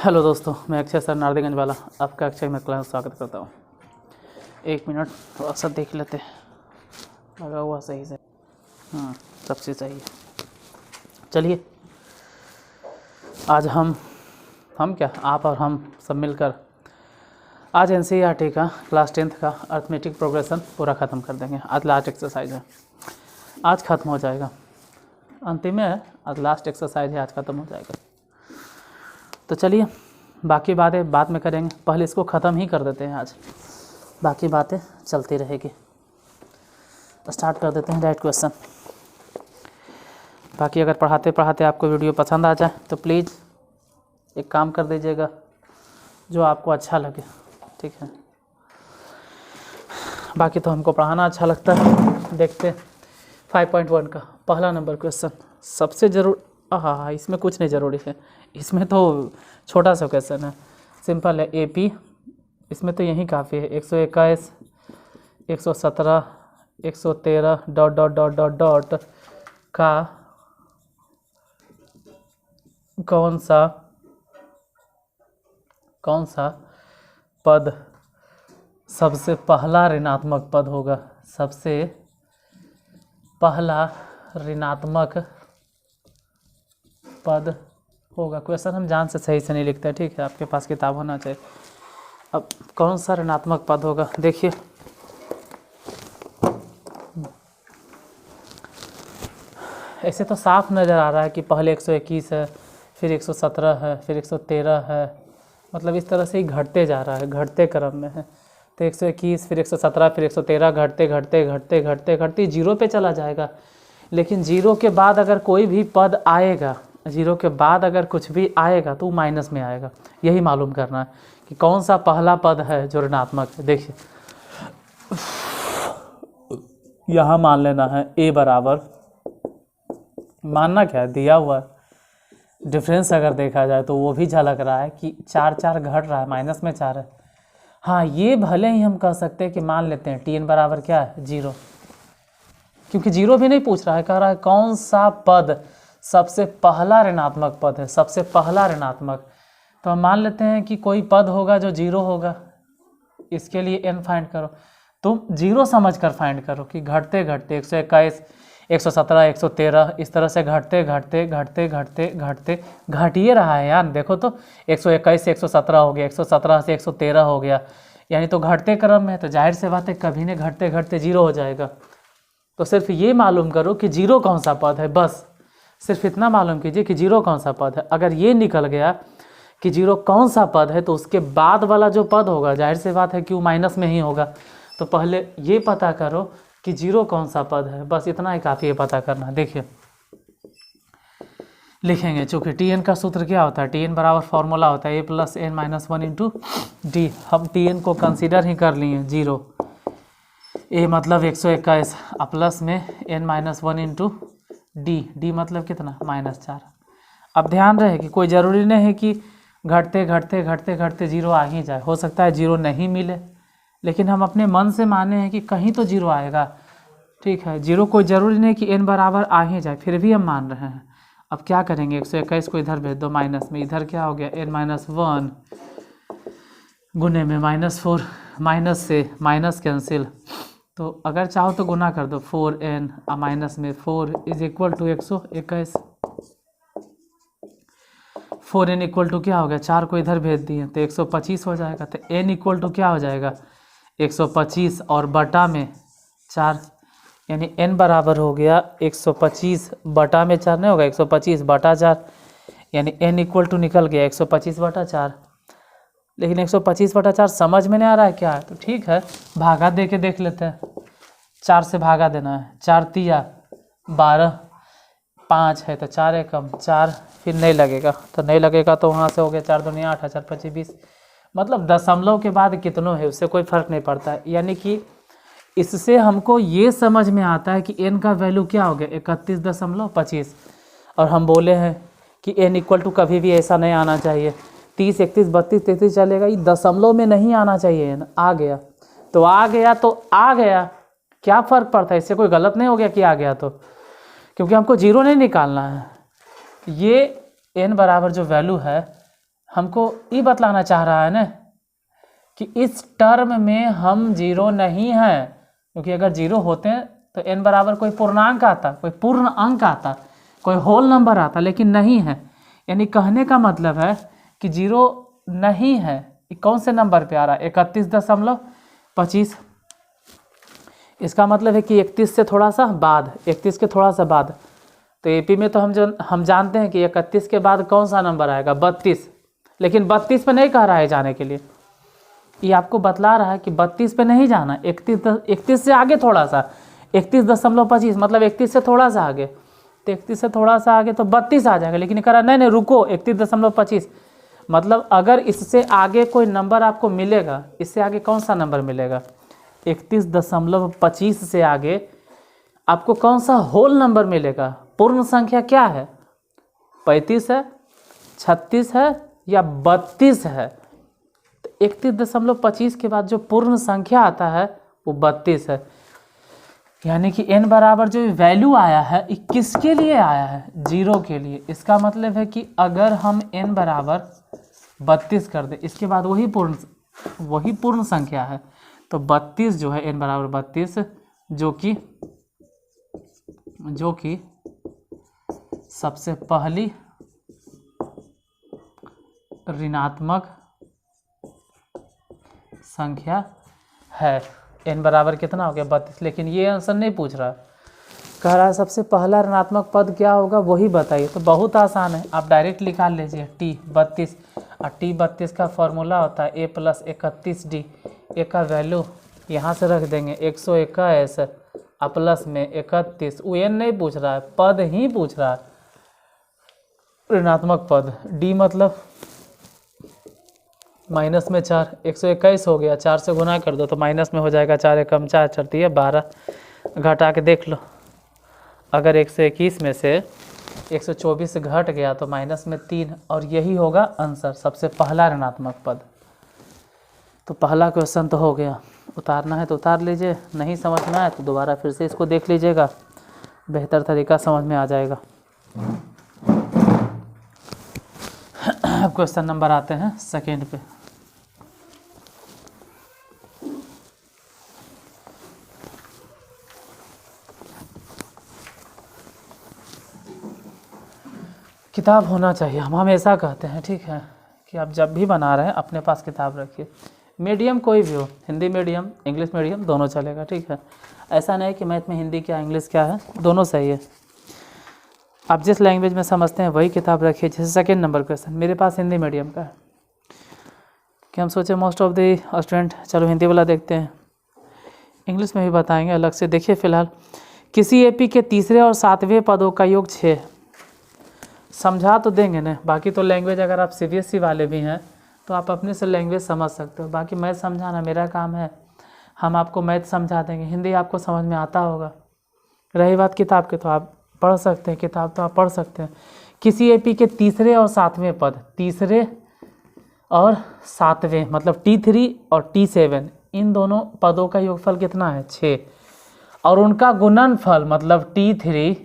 Hello दोस्तों, मैं Akshay sir Nardiganj वाला आपका अक्षय में क्लास स्वागत करता हूँ। 1 मिनट थोड़ा सा देख लेते हैं, लगा हुआ सही से। सब चीज़ सही है। चलिए आज हम क्या आप और हम सब मिलकर आज एनसीईआरटी का क्लास 10th का अर्थमेटिक प्रोग्रेशन पूरा ख़त्म कर देंगे। आज लास्ट एक्सरसाइज है, आज ख़त्म हो जाएगा। अंतिम है, आज लास्ट एक्सरसाइज है, आज ख़त्म हो जाएगा। तो चलिए बाकी बातें बाद में करेंगे, पहले इसको ख़त्म ही कर देते हैं। आज बाकी बातें चलती रहेगी। स्टार्ट कर देते हैं डायरेक्ट क्वेश्चन। बाकी अगर पढ़ाते पढ़ाते आपको वीडियो पसंद आ जाए तो प्लीज़ एक काम कर दीजिएगा, जो आपको अच्छा लगे, ठीक है। बाकी तो हमको पढ़ाना अच्छा लगता है। देखते 5.1 का पहला नंबर क्वेश्चन। सबसे ज़रूर हाँ, इसमें कुछ नहीं ज़रूरी है, इसमें तो छोटा सा क्वेश्चन है, सिंपल है। एपी, इसमें तो यही काफ़ी है। 121, 117, 113 dot dot dot dot dot का कौन सा पद सबसे पहला ऋणात्मक पद होगा? सबसे पहला ऋणात्मक पद होगा। क्वेश्चन हम जान से सही से नहीं लिखते, ठीक है, आपके पास किताब होना चाहिए। अब कौन सा ऋणात्मक पद होगा? देखिए ऐसे तो साफ नज़र आ रहा है कि पहले 121 है, फिर 117 है, फिर 113 है, मतलब इस तरह से ही घटते जा रहा है, घटते क्रम में है। तो 121 फिर 117 फिर 113 घटते घटते घटते घटते घटते जीरो पे चला जाएगा। लेकिन जीरो के बाद अगर कोई भी पद आएगा, जीरो के बाद अगर कुछ भी आएगा तो माइनस में आएगा। यही मालूम करना है कि कौन सा पहला पद है जो ऋणात्मक है। देखिए यहाँ मान लेना है ए बराबर, मानना क्या है, दिया हुआ है। डिफरेंस अगर देखा जाए तो वो भी झलक रहा है कि 4 4 घट रहा है, माइनस में 4 है। हाँ, ये भले ही हम कह सकते हैं कि मान लेते हैं टी एन बराबर क्या है, 0, क्योंकि जीरो भी नहीं पूछ रहा है, कह रहा है कौन सा पद सबसे पहला ऋणात्मक पद है, सबसे पहला ऋणात्मक। तो हम मान लेते हैं कि कोई पद होगा जो 0 होगा। इसके लिए n फाइंड करो, तुम 0 समझ कर फाइंड करो कि घटते घटते 121, 117, 113 इस तरह से घटते घटते घटते घटते घटते घट ही रहा है यार। देखो तो 121 से 117 हो गया, 117 से 113 हो गया, यानी तो घटते क्रम में। तो जाहिर से बात है कभी ने घटते घटते 0 हो जाएगा। तो सिर्फ ये मालूम करो कि 0 कौन सा पद है, बस सिर्फ इतना मालूम कीजिए कि 0 कौन सा पद है। अगर ये निकल गया कि 0 कौन सा पद है तो उसके बाद वाला जो पद होगा जाहिर से बात है कि वो माइनस में ही होगा। तो पहले ये पता करो कि 0 कौन सा पद है, बस इतना ही काफ़ी है पता करना। देखिए लिखेंगे, चूँकि टी एन का सूत्र क्या होता है, टी एन बराबर फॉर्मूला होता है a + n-1 इंटू डी। हम टी एन को कंसीडर ही कर लिए 0, a मतलब 121 प्लस में n-1 इंटू डी, डी मतलब कितना, -4। अब ध्यान रहे कि कोई ज़रूरी नहीं है कि घटते घटते घटते घटते 0 आ ही जाए, हो सकता है 0 नहीं मिले, लेकिन हम अपने मन से माने हैं कि कहीं तो 0 आएगा, ठीक है। 0 कोई ज़रूरी नहीं कि n बराबर आ ही जाए, फिर भी हम मान रहे हैं। अब क्या करेंगे, 121 को इधर भेज दो माइनस में, इधर क्या हो गया n-1 गुने में -4, माइनस से माइनस कैंसिल, तो अगर चाहो तो गुना कर दो, 4n माइनस में 4 is equal to 121। 4n equal to क्या हो गया, 4 को इधर भेज दिए तो 125 हो जाएगा। तो n इक्वल टू क्या हो जाएगा, 125 और बटा में 4, यानी n बराबर हो गया 125 बटा में 4 नहीं होगा, 125 बटा 4, यानी n इक्वल टू निकल गया 125 बटा 4। लेकिन 125 बटा 4 समझ में नहीं आ रहा है क्या है, तो ठीक है भागा दे के देख लेते हैं। 4 से भागा देना है, 4 तिया 12, 5 है तो 4 एकम 4, फिर नहीं लगेगा, तो नहीं लगेगा तो वहाँ से हो गया 4 दूनी 8, 4 5 20, मतलब दशमलव के बाद कितनों है उससे कोई फ़र्क नहीं पड़ता है। यानी कि इससे हमको ये समझ में आता है कि n का वैल्यू क्या हो गया, 31.25। और हम बोले हैं कि n इक्वल टू कभी भी ऐसा नहीं आना चाहिए, 30, 31, 32, 33 चलेगा, ये दशमलव में नहीं आना चाहिए। न आ गया तो आ गया, तो आ गया, क्या फ़र्क पड़ता है, इससे कोई गलत नहीं हो गया कि आ गया तो, क्योंकि हमको 0 नहीं निकालना है। ये n बराबर जो वैल्यू है हमको ये बतलाना चाह रहा है ना कि इस टर्म में हम जीरो नहीं हैं, क्योंकि अगर जीरो होते हैं तो n बराबर कोई पूर्णांक आता, कोई पूर्ण अंक आता, कोई होल नंबर आता, लेकिन नहीं है। यानी कहने का मतलब है कि जीरो नहीं है। ये कौन से नंबर पे आ रहा है? 31.25। इसका मतलब है कि 31 से थोड़ा सा बाद, 31 के थोड़ा सा बाद। तो एपी में तो हम जानते हैं कि 31 के बाद कौन सा नंबर आएगा? 32। लेकिन 32 पे नहीं कह रहा है जाने के लिए, ये आपको बतला रहा है कि 32 पे नहीं जाना, 31 से आगे थोड़ा सा, 31.25 मतलब 31 से थोड़ा सा आगे। तो 31 से थोड़ा सा आगे तो 32 आ जाएगा, लेकिन कह रहा नहीं रुको, 31.25 मतलब अगर इससे आगे कोई नंबर आपको मिलेगा, इससे आगे कौन सा नंबर मिलेगा? 31.25 से आगे आपको कौन सा होल नंबर मिलेगा? पूर्ण संख्या क्या है? 35 है, 36 है या 32 है? 31.25 के बाद जो पूर्ण संख्या आता है वो 32 है। यानी कि n बराबर जो वैल्यू आया है ये किसके लिए आया है? जीरो के लिए। इसका मतलब है कि अगर हम n बराबर 32 कर दें, इसके बाद वही पूर्ण संख्या है, तो 32 जो है n बराबर 32 जो कि सबसे पहली ऋणात्मक संख्या है। n बराबर कितना हो गया? 32। लेकिन ये आंसर नहीं पूछ रहा, कह रहा है सबसे पहला ऋणात्मक पद क्या होगा वही बताइए। तो बहुत आसान है, आप डायरेक्ट निकाल लीजिए t32। और t32 का फॉर्मूला होता है a + 31d। a का वैल्यू यहाँ से रख देंगे 121 और प्लस में 31। वो n नहीं पूछ रहा है, पद ही पूछ रहा है, ऋणात्मक पद। d मतलब माइनस में 4, 121 हो गया, 4 से गुना कर दो तो माइनस में हो जाएगा, 4 एकम 4 चलती है 12। घटा के देख लो, अगर 121 में से 124 घट गया तो माइनस में 3, और यही होगा आंसर, सबसे पहला ऋणात्मक पद। तो पहला क्वेश्चन तो हो गया। उतारना है तो उतार लीजिए, नहीं समझ में आया तो दोबारा फिर से इसको देख लीजिएगा, बेहतर तरीका समझ में आ जाएगा। अब क्वेश्चन नंबर आते हैं सेकेंड पे। किताब होना चाहिए, हम हमेशा कहते हैं, ठीक है, कि आप जब भी बना रहे हैं अपने पास किताब रखिए। मीडियम कोई भी हो, हिंदी मीडियम, इंग्लिश मीडियम, दोनों चलेगा, ठीक है। ऐसा नहीं कि मैथ में हिंदी क्या इंग्लिश क्या है, दोनों सही है। आप जिस लैंग्वेज में समझते हैं वही किताब रखिए। जैसे सेकेंड नंबर क्वेश्चन मेरे पास हिंदी मीडियम का है, कि हम सोचे मोस्ट ऑफ द स्टूडेंट चलो हिंदी वाला देखते हैं, इंग्लिश में भी बताएंगे अलग से। देखिए फिलहाल, किसी एपी के तीसरे और सातवें पदों का योग 6। समझा तो देंगे ना, बाकी तो लैंग्वेज अगर आप CBSE वाले भी हैं तो आप अपने से लैंग्वेज समझ सकते हो, बाकी मैथ समझाना मेरा काम है, हम आपको मैथ समझा देंगे, हिंदी आपको समझ में आता होगा। रही बात किताब के, तो आप पढ़ सकते हैं, किताब तो आप पढ़ सकते हैं। किसी एपी के तीसरे और सातवें पद, तीसरे और सातवें मतलब T3 और T7, इन दोनों पदों का योगफल कितना है? 6, और उनका गुणनफल मतलब T3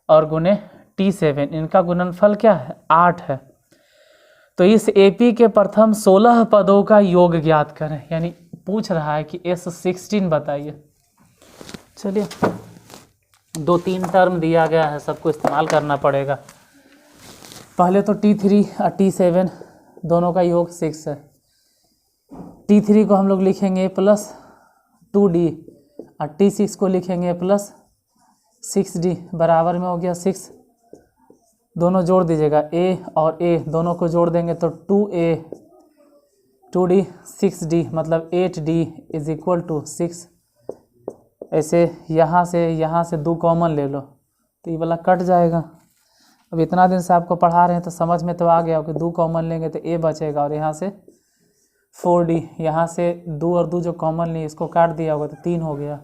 और गुने T7, इनका गुणनफल क्या है? 8 है। तो इस एपी के प्रथम 16 पदों का योग ज्ञात करें, यानी पूछ रहा है कि S16 बताइए। चलिए, 2-3 टर्म दिया गया है, सबको इस्तेमाल करना पड़ेगा। पहले तो T3 और T7 दोनों का योग 6 है। T3 को हम लोग लिखेंगे +2D और T6 को लिखेंगे +6D, बराबर में हो गया 6। दोनों जोड़ दीजिएगा, A और A दोनों को जोड़ देंगे तो 2A 2D 6D मतलब 8D = 6। ऐसे यहाँ से 2 कॉमन ले लो तो ये वाला कट जाएगा। अब इतना दिन से आपको पढ़ा रहे हैं तो समझ में तो आ गया कि 2 कॉमन लेंगे तो A बचेगा, और यहाँ से 4D, यहाँ से 2 और 2 जो कॉमन लिए इसको काट दिया होगा तो 3 हो गया।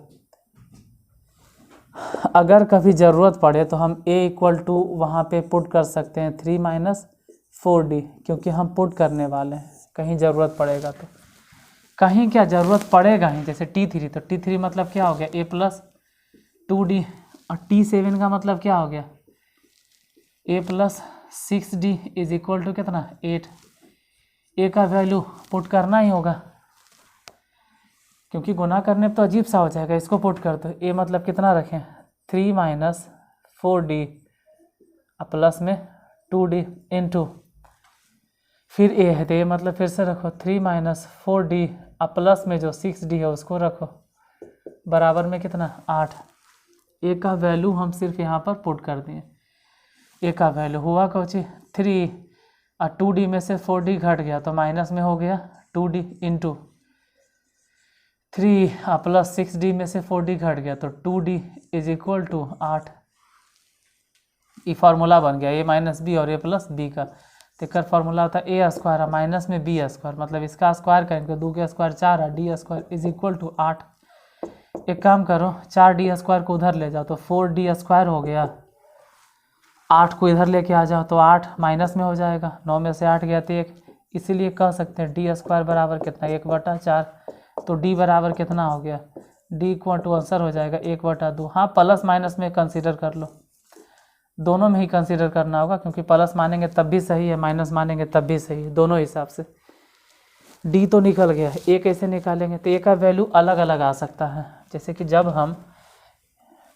अगर कभी ज़रूरत पड़े तो हम A = वहाँ पे पुट कर सकते हैं 3 - 4D, क्योंकि हम पुट करने वाले हैं, कहीं ज़रूरत पड़ेगा तो। कहीं क्या ज़रूरत पड़ेगा ही, जैसे T3, तो T3 मतलब क्या हो गया? A + 2D, और T7 का मतलब क्या हो गया? A + 6D = कितना? 8। ए का वैल्यू पुट करना ही होगा, क्योंकि गुना करने पर तो अजीब सा हो जाएगा। इसको पुट कर दो। ए मतलब कितना रखें, 3 माइनस 4d प्लस में 2d इंटू, फिर ए है तो ए मतलब फिर से रखो 3 माइनस 4d प्लस में जो 6d है उसको रखो, बराबर में कितना 8। ए का वैल्यू हम सिर्फ यहाँ पर पुट कर दिए। ए का वैल्यू हुआ कौची 3 और 2d में से 4d घट गया तो माइनस में हो गया 2d इंटू 3 प्लस 6d में से 4d घट गया तो 2d इज इक्वल टू 8। ये फार्मूला बन गया ए माइनस बी और ए प्लस बी का। तो एक फार्मूला होता है ए स्क्वायर माइनस में बी स्क्वायर, मतलब इसका स्क्वायर करेंगे 2 के स्क्वायर 4 है, D square is equal to 8। एक काम करो 4d स्क्वायर को उधर ले जाओ तो 4d स्क्वायर हो गया, 8 को इधर लेके आ जाओ तो 8 माइनस में हो जाएगा, 9 में से 8 गया तो 1, इसीलिए कह सकते हैं डी स्क्वायर बराबर कितना 1/4। तो डी बराबर कितना हो गया, डी इक्वल टू आंसर हो जाएगा 1/2। हाँ प्लस माइनस में कंसीडर कर लो, दोनों में ही कंसीडर करना होगा, क्योंकि प्लस मानेंगे तब भी सही है, माइनस मानेंगे तब भी सही है, दोनों हिसाब से। डी तो निकल गया, ए कैसे निकालेंगे, तो ए का वैल्यू अलग अलग आ सकता है। जैसे कि जब हम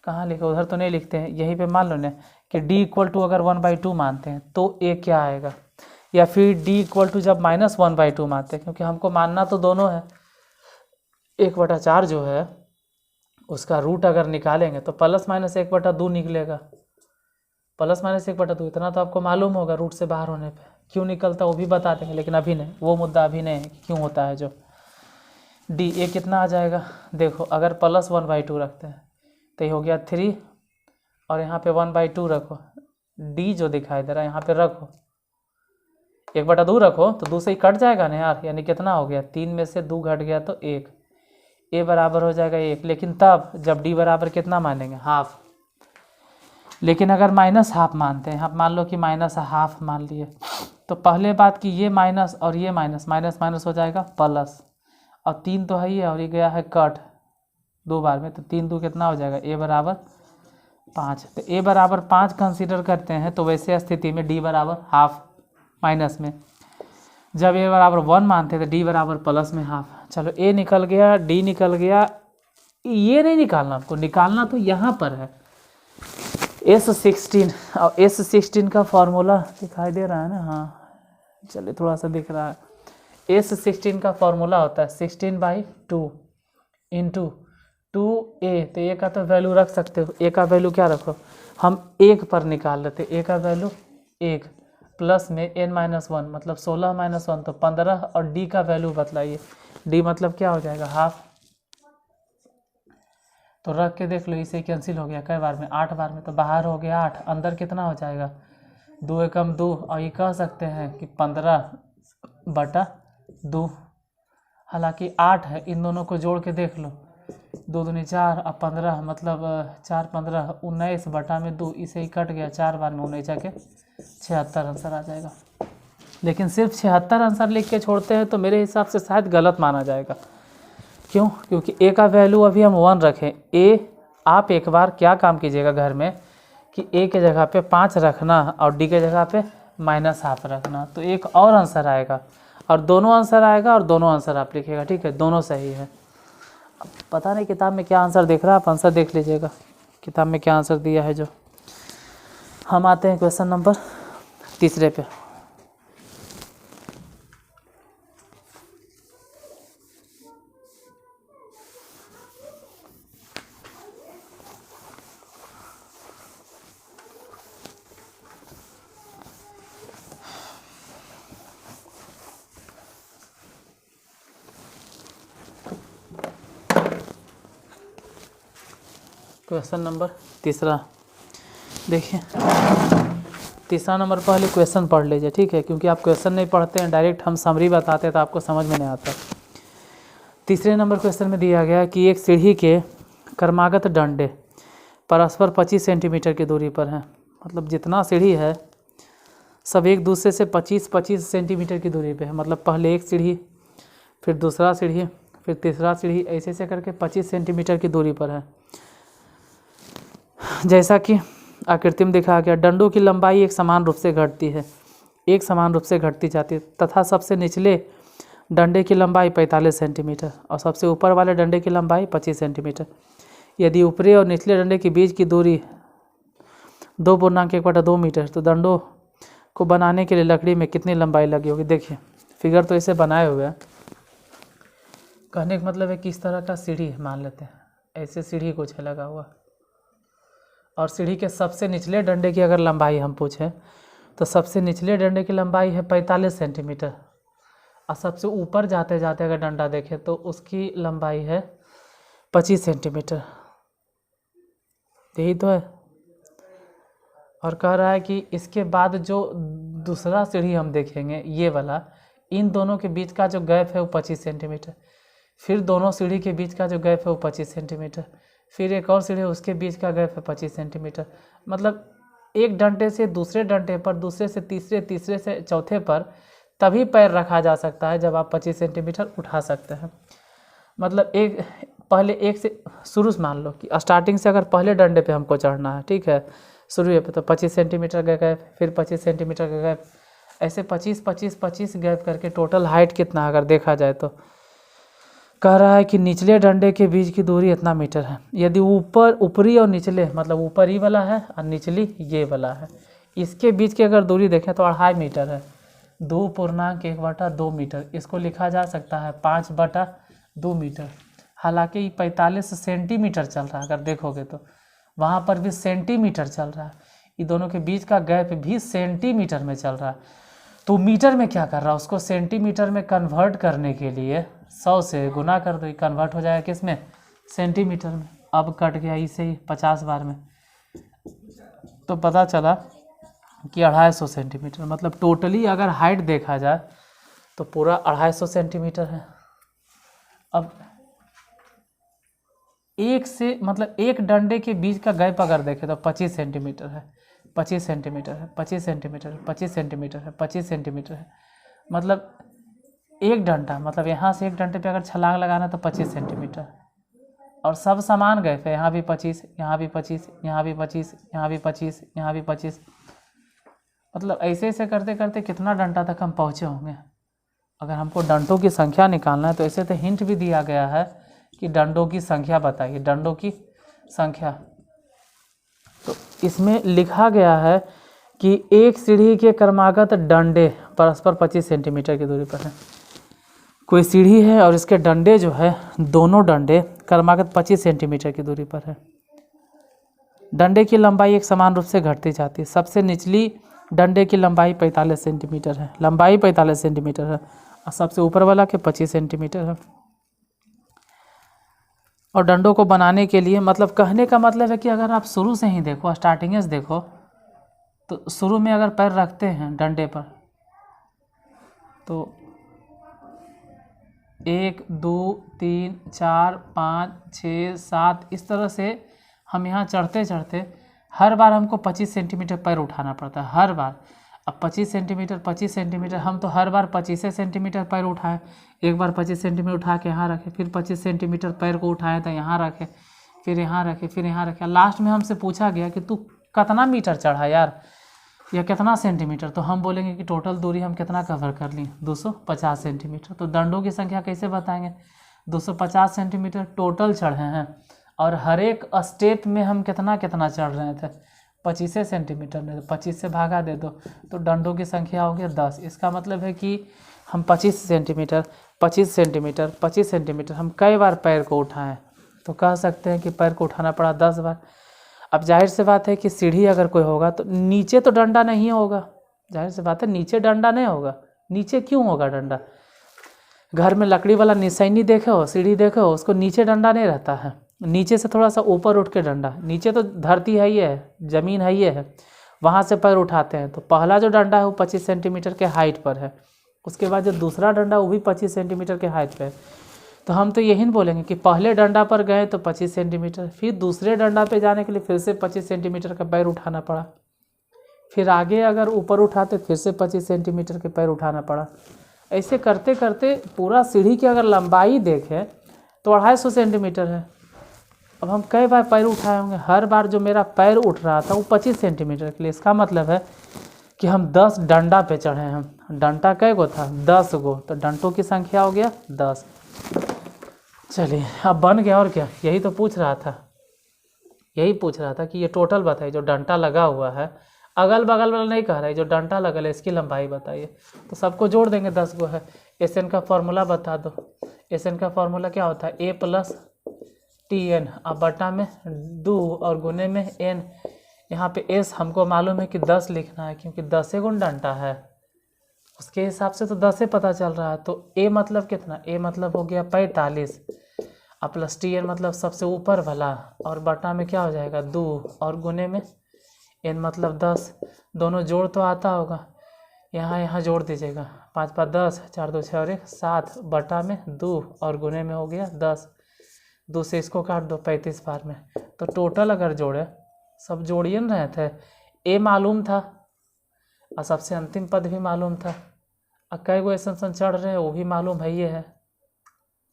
कहाँ लिखे, उधर तो नहीं लिखते हैं, यहीं पे मान लो ना कि डी इक्वल टू अगर 1/2 मानते हैं तो ए क्या आएगा, या फिर डी इक्वल टू जब -1/2 मानते हैं, क्योंकि हमको मानना तो दोनों है। 1/4 जो है उसका रूट अगर निकालेंगे तो प्लस माइनस 1/2 निकलेगा, प्लस माइनस 1/2 इतना तो आपको मालूम होगा रूट से बाहर होने पे। क्यों निकलता वो भी बता देंगे, लेकिन अभी नहीं, वो मुद्दा अभी नहीं है कि क्यों होता है। जो डी ए कितना आ जाएगा, देखो अगर प्लस 1/2 रखते हैं तो ये हो गया 3 और यहाँ पे 1/2 रखो, डी जो दिखाई दे रहा है यहाँ पे रखो, 1/2 रखो तो 2 से ही कट जाएगा ना यार, यानी कितना हो गया 3 में से 2 घट गया तो 1, ए बराबर हो जाएगा 1। लेकिन तब जब डी बराबर कितना मानेंगे, हाफ। लेकिन अगर -½ मानते हैं, आप मान लो कि -½ मान लिए, तो पहले बात कि ये माइनस और ये माइनस माइनस हो जाएगा प्लस, और 3 तो है ही है और ये गया है कट 2 बार में, तो 3 2 कितना हो जाएगा, ए बराबर 5। तो ए बराबर 5 कंसीडर करते हैं तो वैसे स्थिति में डी बराबर हाफ माइनस में, जब ए बराबर 1 मानते हैं तो डी बराबर प्लस में हाफ। चलो ए निकल गया, डी निकल गया, ये नहीं निकालना आपको, निकालना तो यहाँ पर है S16। और S16 का फॉर्मूला दिखाई दे रहा है ना, हाँ चलिए थोड़ा सा दिख रहा है। S16 का फॉर्मूला होता है 16/2 इंटू 2a, तो ए का तो वैल्यू रख सकते हो, ए का वैल्यू क्या रखो, हम 1 पर निकाल लेते, ए का वैल्यू 1 प्लस में n-1 मतलब 16 - 1 तो 15, और डी का वैल्यू बतलाइए, डी मतलब क्या हो जाएगा हाफ। तो रख के देख लो, इसे कैंसिल हो गया कई बार में, 8 बार में, तो बाहर हो गया 8, अंदर कितना हो जाएगा 2 एकम 2, और ये कह सकते हैं कि 15/2। हालांकि 8 है, इन दोनों को जोड़ के देख लो, 2 दूनी 4 और 15 मतलब 4 15 19/2, इसे ही कट गया 4 बार में, 19 के 76 आंसर आ जाएगा। लेकिन सिर्फ 76 आंसर लिख के छोड़ते हैं तो मेरे हिसाब से शायद गलत माना जाएगा। क्यों, क्योंकि ए का वैल्यू अभी हम 1 रखें। ए आप एक बार क्या काम कीजिएगा घर में कि ए के जगह पे 5 रखना और डी के जगह पे -½ रखना, तो एक और आंसर आएगा, और दोनों आंसर आएगा और दोनों आंसर आप लिखिएगा, ठीक है, दोनों सही है। अब पता नहीं किताब में क्या आंसर देख रहा है, आप आंसर देख लीजिएगा किताब में क्या आंसर दिया है। जो हम आते हैं क्वेश्चन नंबर 3 पे। क्वेश्चन नंबर 3, देखिए 3 नंबर पहले क्वेश्चन पढ़ लीजिए, ठीक है, क्योंकि आप क्वेश्चन नहीं पढ़ते हैं, डायरेक्ट हम समरी बताते हैं तो आपको समझ में नहीं आता। 3 नंबर क्वेश्चन में दिया गया कि एक सीढ़ी के क्रमागत डंडे परस्पर 25 सेंटीमीटर की दूरी पर हैं, मतलब जितना सीढ़ी है सब एक दूसरे से 25-25 सेंटीमीटर की दूरी पे है, मतलब पहले एक सीढ़ी, फिर दूसरा सीढ़ी, फिर तीसरा सीढ़ी, ऐसे ऐसे करके 25 सेंटीमीटर की दूरी पर है। जैसा कि आकृति में दिखाया गया, डंडों की लंबाई एक समान रूप से घटती है, एक समान रूप से घटती जाती है तथा सबसे निचले डंडे की लंबाई 45 सेंटीमीटर और सबसे ऊपर वाले डंडे की लंबाई 25 सेंटीमीटर। यदि ऊपरी और निचले डंडे के बीच की दूरी 2.1/2 मीटर तो डंडों को बनाने के लिए लकड़ी में कितनी लंबाई लगी होगी। देखिए फिगर तो इसे बनाए हुए हैं, कहने का मतलब है कि इस तरह का सीढ़ी है, मान लेते हैं ऐसे सीढ़ी कुछ है लगा हुआ, और सीढ़ी के सबसे निचले डंडे की अगर लंबाई हम पूछें तो सबसे निचले डंडे की लंबाई है 45 सेंटीमीटर और सबसे ऊपर जाते जाते अगर डंडा देखें तो उसकी लंबाई है 25 सेंटीमीटर। यही तो है। और कह रहा है कि इसके बाद जो दूसरा सीढ़ी हम देखेंगे ये वाला, इन दोनों के बीच का जो गैप है वो 25 सेंटीमीटर, फिर दोनों सीढ़ी के बीच का जो गैप है वो 25 सेंटीमीटर, फिर एक और सीढ़ी उसके बीच का गैप है 25 सेंटीमीटर। मतलब एक डंडे से दूसरे डंडे पर, दूसरे से तीसरे, तीसरे से चौथे पर तभी पैर रखा जा सकता है जब आप 25 सेंटीमीटर उठा सकते हैं। मतलब पहले एक से शुरू से मान लो कि स्टार्टिंग से अगर पहले डंडे पे हमको चढ़ना है, ठीक है, शुरू पे तो 25 सेंटीमीटर का गैप, फिर 25 सेंटीमीटर का गैप, ऐसे 25 गैप करके टोटल हाइट कितना अगर देखा जाए तो कह रहा है कि निचले डंडे के बीच की दूरी इतना मीटर है। यदि ऊपरी और निचले, मतलब ऊपरी वाला है और निचली ये वाला है, इसके बीच की अगर दूरी देखें तो 2.5 मीटर है, 2.1/2 मीटर। इसको लिखा जा सकता है 5/2 मीटर। हालांकि 45 सेंटीमीटर चल रहा है, अगर देखोगे तो वहाँ पर भी सेंटीमीटर चल रहा है, ये दोनों के बीच का गैप भी सेंटीमीटर में चल रहा है। तो मीटर में क्या कर रहा है, उसको सेंटीमीटर में कन्वर्ट करने के लिए 100 से गुना कर दो, कन्वर्ट हो जाएगा किस में, सेंटीमीटर में। अब कट गया इसे ही 50 बार में, तो पता चला कि 250 सेंटीमीटर। मतलब टोटली अगर हाइट देखा जाए तो पूरा 250 सेंटीमीटर है। अब एक डंडे के बीच का गैप अगर देखें तो 25 सेंटीमीटर है, 25 सेंटीमीटर है, 25 सेंटीमीटर है, 25 सेंटीमीटर है, 25 सेंटीमीटर है। मतलब एक डंडा, मतलब यहाँ से एक डंडे पे अगर छलांग लगाना तो 25 सेंटीमीटर, और सब समान गैप है, यहाँ भी 25, यहाँ भी 25, यहाँ भी 25, यहाँ भी 25, यहाँ भी 25। मतलब ऐसे ऐसे करते करते कितना डंडा तक हम पहुँचे होंगे। अगर हमको डंडों की संख्या निकालना है तो ऐसे तो हिंट भी दिया गया है कि डंडों की संख्या बताइए, डंडों की संख्या। तो इसमें लिखा गया है कि एक सीढ़ी के क्रमागत डंडे परस्पर 25 सेंटीमीटर की दूरी पर है। कोई सीढ़ी है और इसके डंडे जो है, दोनों डंडे क्रमागत 25 सेंटीमीटर की दूरी पर है। डंडे की लंबाई एक समान रूप से घटती जाती है। सबसे निचली डंडे की लंबाई 45 सेंटीमीटर है, लंबाई 45 सेंटीमीटर है, और सबसे ऊपर वाला के 25 सेंटीमीटर है। और डंडों को बनाने के लिए, मतलब कहने का मतलब है कि अगर आप शुरू से ही देखो, स्टार्टिंग से देखो, तो शुरू में अगर पैर रखते हैं डंडे पर तो 1 2 3 4 5 6 7 इस तरह से हम यहाँ चढ़ते चढ़ते हर बार हमको 25 सेंटीमीटर पैर उठाना पड़ता है, हर बार। अब 25 सेंटीमीटर हम तो हर बार 25 सेंटीमीटर पैर उठाएं। एक बार 25 सेंटीमीटर उठा के यहाँ रखें, फिर 25 सेंटीमीटर पैर को उठाएं तो यहाँ रखें, फिर यहाँ रखें, फिर यहाँ रखें। लास्ट में हमसे पूछा गया कि तू कितना मीटर चढ़ा यार, या कितना सेंटीमीटर, तो हम बोलेंगे कि टोटल दूरी हम कितना कवर कर ली, 250 सेंटीमीटर। तो डंडों की संख्या कैसे बताएंगे, 250 सेंटीमीटर टोटल चढ़े हैं, और हर एक स्टेप में हम कितना कितना चढ़ रहे थे, 25 सेंटीमीटर में 25 से भागा दे दो तो डंडों की संख्या हो गया 10। इसका मतलब है कि हम 25 सेंटीमीटर 25 सेंटीमीटर 25 सेंटीमीटर हम कई बार पैर को उठाएं, तो कह सकते हैं कि पैर को उठाना पड़ा 10 बार। अब जाहिर सी बात है कि सीढ़ी अगर कोई होगा तो नीचे तो डंडा नहीं होगा, जाहिर सी बात है नीचे डंडा नहीं होगा। नीचे क्यों होगा डंडा, घर में लकड़ी वाला निसैनी देखे हो, सीढ़ी देखे हो, उसको नीचे डंडा नहीं रहता है, नीचे से थोड़ा सा ऊपर उठ के डंडा। नीचे तो धरती है, ये है ज़मीन है, ये है, वहाँ से पैर उठाते हैं। तो पहला जो डंडा है वो 25 सेंटीमीटर के हाइट पर है, उसके बाद जो दूसरा डंडा वो भी 25 सेंटीमीटर के हाइट पर है। तो हम तो यही बोलेंगे कि पहले डंडा पर गए तो 25 सेंटीमीटर, फिर दूसरे डंडा पे जाने के लिए फिर से 25 सेंटीमीटर का पैर उठाना पड़ा, फिर आगे अगर ऊपर उठाते फिर से 25 सेंटीमीटर के पैर उठाना पड़ा। ऐसे करते करते पूरा सीढ़ी की अगर लंबाई देखें तो 250 सेंटीमीटर है। अब हम कई बार पैर उठाए होंगे, हर बार जो मेरा पैर उठ रहा था वो 25 सेंटीमीटर के लिए। इसका मतलब है कि हम 10 डंडा पे चढ़े हैं। डंडा कै गो था? 10 गो, तो डंटों की संख्या हो गया 10। चलिए अब बन गया, और क्या, यही तो पूछ रहा था, यही पूछ रहा था कि ये टोटल बताइए, जो डंटा लगा हुआ है, अगल बगल वाला नहीं कह रहा है, जो डंटा लगल है इसकी लंबाई बताइए। तो सबको जोड़ देंगे, 10 गो है। एस एन का फॉर्मूला बता दो। एस एन का फॉर्मूला क्या होता है? ए प्लस टी एन, अब बटा में 2 और गुने में एन। यहाँ पे एस हमको मालूम है कि 10 लिखना है, क्योंकि 10 गुण डंटा है, उसके हिसाब से तो 10 पता चल रहा है। तो ए मतलब कितना? ए मतलब हो गया 45, और प्लस टी एन मतलब सबसे ऊपर वाला, और बटा में क्या हो जाएगा 2, और गुने में एन मतलब 10। दोनों जोड़ तो आता होगा, यहाँ जोड़ दीजिएगा। 5 5 10, 4 2 6 और 1 7, बटा में 2 और गुने में हो गया 10। 2 से इसको काट दो 35 बार में। तो टोटल अगर जोड़े, सब जोड़िए न रहे थे, ए मालूम था और सबसे अंतिम पद भी मालूम था, और कई गो एसेंशन चढ़ रहे हैं वो भी मालूम है, ये है।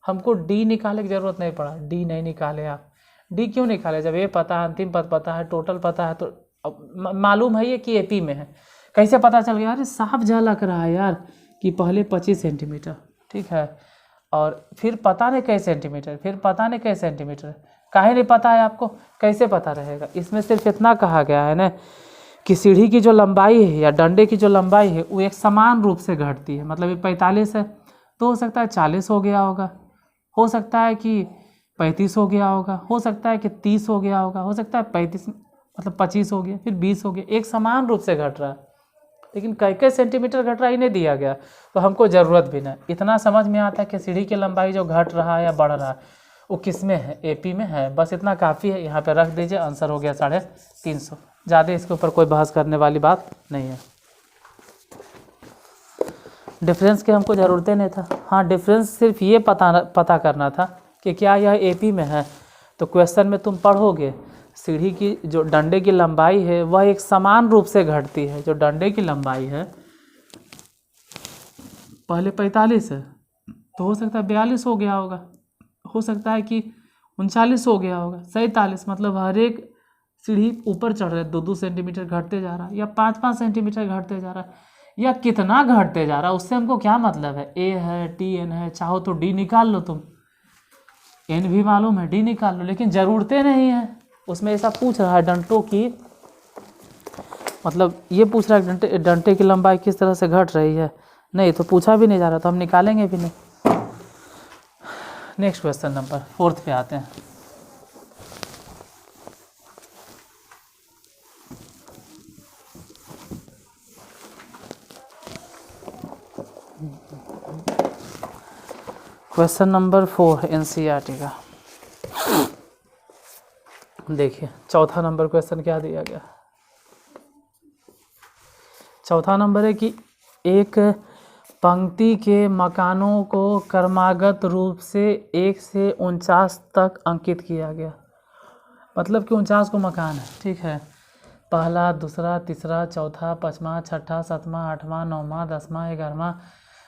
हमको डी निकालने की ज़रूरत नहीं पड़ा, डी नहीं निकाले आप। डी क्यों निकाले? जब ए पता है, अंतिम पद पता है, टोटल पता है, तो मालूम है ये कि एपी में है। कैसे पता चल गया? अरे साफ झलक रहा है यार कि पहले 25 सेंटीमीटर, ठीक है, और फिर पता नहीं कई सेंटीमीटर, फिर पता नहीं कई सेंटीमीटर। काहे नहीं पता है आपको? कैसे पता रहेगा? इसमें सिर्फ इतना कहा गया है ना कि सीढ़ी की जो लंबाई है या डंडे की जो लंबाई है वो एक समान रूप से घटती है। मतलब ये 45 है तो हो सकता है 40 हो गया होगा, हो सकता है कि 35 हो गया होगा, हो सकता है कि 30 हो गया होगा, हो सकता है 35 मतलब 25 हो गया, फिर 20 हो गया, एक समान रूप से घट रहा है। लेकिन कई सेंटीमीटर घट रहा ही नहीं दिया गया, तो हमको ज़रूरत भी नहीं। इतना समझ में आता है कि सीढ़ी की लंबाई जो घट रहा है या बढ़ रहा है वो किस में है? एपी में है। बस इतना काफ़ी है, यहाँ पे रख दीजिए, आंसर हो गया 350। ज़्यादा इसके ऊपर कोई बहस करने वाली बात नहीं है। डिफरेंस की हमको ज़रूरत नहीं था। हाँ, डिफरेंस सिर्फ ये पता करना था कि क्या यह एपी में है। तो क्वेश्चन में तुम पढ़ोगे सीढ़ी की जो डंडे की लंबाई है वह एक समान रूप से घटती है। जो डंडे की लंबाई है पहले 45 है तो हो सकता है 42 हो गया होगा, हो सकता है कि 39 हो गया होगा, 47, मतलब हर एक सीढ़ी ऊपर चढ़ रहा है 2 2 सेंटीमीटर घटते जा रहा है, या 5 5 सेंटीमीटर घटते जा रहा है, या कितना घटते जा रहा है उससे हमको क्या मतलब है? ए है, टी एन है, चाहो तो डी निकाल लो तुम, एन भी मालूम है, डी निकाल लो, लेकिन ज़रूरतें नहीं है। उसमें ऐसा पूछ रहा है डंटों की, मतलब ये पूछ रहा है डंटे की लंबाई किस तरह से घट रही है, नहीं तो पूछा भी नहीं जा रहा, तो हम निकालेंगे भी नहीं। नेक्स्ट क्वेश्चन नंबर 4 पे आते हैं। क्वेश्चन नंबर 4 एनसीईआरटी का। देखिए चौथा नंबर क्वेश्चन क्या दिया गया। चौथा नंबर है कि एक पंक्ति के मकानों को क्रमागत रूप से 1 से 49 तक अंकित किया गया। मतलब कि 49 को मकान है, ठीक है। पहला, दूसरा, तीसरा, चौथा, पाँचवा, छठा, सातवां, आठवां, नौवां, 10वां, 11वां,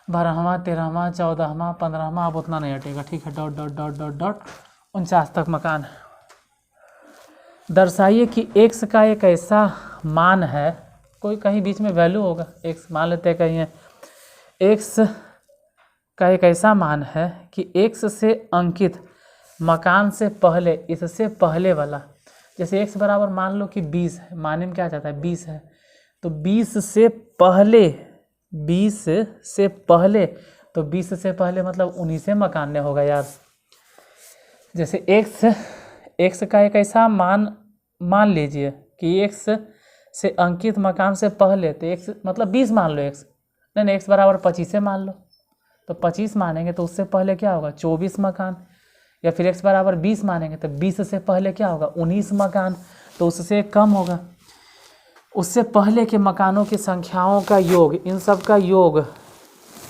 12वां, 13वां, 14वां, 15वां, अब उतना नहीं हटेगा, ठीक है। Dot dot dot dot dot 49 तक मकान है। दर्शाइए कि x का एक ऐसा मान है, कोई कहीं बीच में वैल्यू होगा, x मान लेते हैं कहीं है, x का एक ऐसा मान है कि x से अंकित मकान से पहले, इससे पहले वाला, जैसे x बराबर मान लो कि 20 है, माने में क्या चाहता है 20 है, तो 20 से पहले, 20 से पहले, तो 20 से पहले मतलब 19 मकान में होगा यार। जैसे x का एक ऐसा मान लीजिए कि x से अंकित मकान से पहले, तो x मतलब 20 मान लो, x नहीं x बराबर 25 मान लो, तो 25 मानेंगे तो उससे पहले क्या होगा 24 मकान, या फिर x बराबर 20 मानेंगे तो 20 से पहले क्या होगा 19 मकान, तो उससे कम होगा। उससे पहले के मकानों की संख्याओं का योग, इन सब का योग